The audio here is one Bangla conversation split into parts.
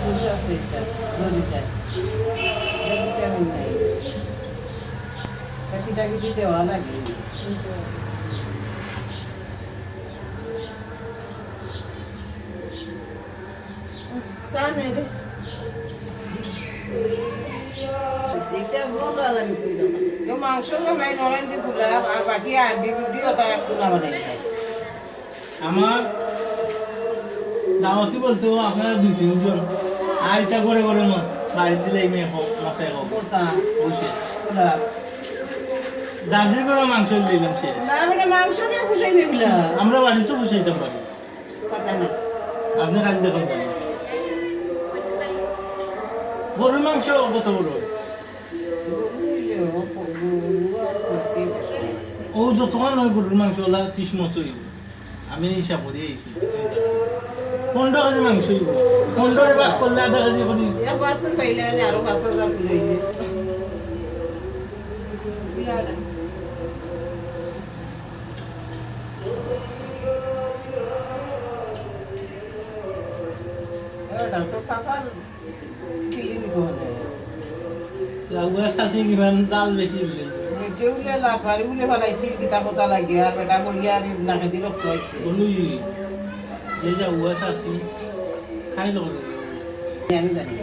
বুঝে আছে এটা নদীটায় ভিটামিন নাই টাকি দেওয়া লাগে সানে রে সেটা মজা লাগে তো মাংস নাই নরেন দি ফুলা আর বাকি আড্ডি গুডিও তা ফুলা বানাই খায় আমার দাওয়াতি বলতো আপনারা 2-3 জন আইতা করে করে বাড়ি দিলে মেয়ে মশাই হোক কোসা বসে ফুলা দার্জিলিং করে মাংস দিলাম শেষ না মানে মাংস দিয়ে ফুসাই নিগলা আমরা বাড়ি তো বসাইতাম পারি কথা না আপনি কাজ দেখুন গরুর মাংস কত বড় ও যতক্ষণ হয় গরুর মাংস ওলা 30 মতো আমি হিসাব করে আইছি 15 কেজি মাংস 15 ভাগ করলে আধা কেজি করি এক বাসন পাইলে আরো 5000 লইলে তো সাফার কিলি কোনে লাউয়া সাসি কিমান জাল বেশি দিয়েছে যেউলে লাফারি উলে ফলাইছি কিতা কথা লাগে আর বেটা করিয়া আর নাকে দি রক্ত হচ্ছে বলুই যে যা উয়া সাসি খাই লো জানি জানি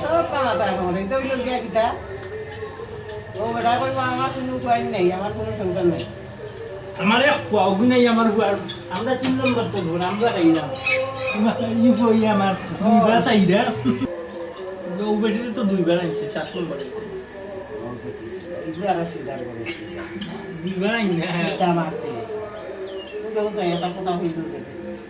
সব কামাতা করে তো হইল গিয়া কিতা ও বেটা কইব আমার কোনো উপায় নাই আমার কোনো সংসার নাই আমার এক পাওগু নাই আমার আমরা 3 নম্বর তো ধর আমরা খাই না ই বই আমার দুইবার চাইদা ও বেটিতে তো দুইবার আইছে শাসন করে ইবার সিদার করে দুইবার আইনা জামাতে তো তো এটা কথা হইল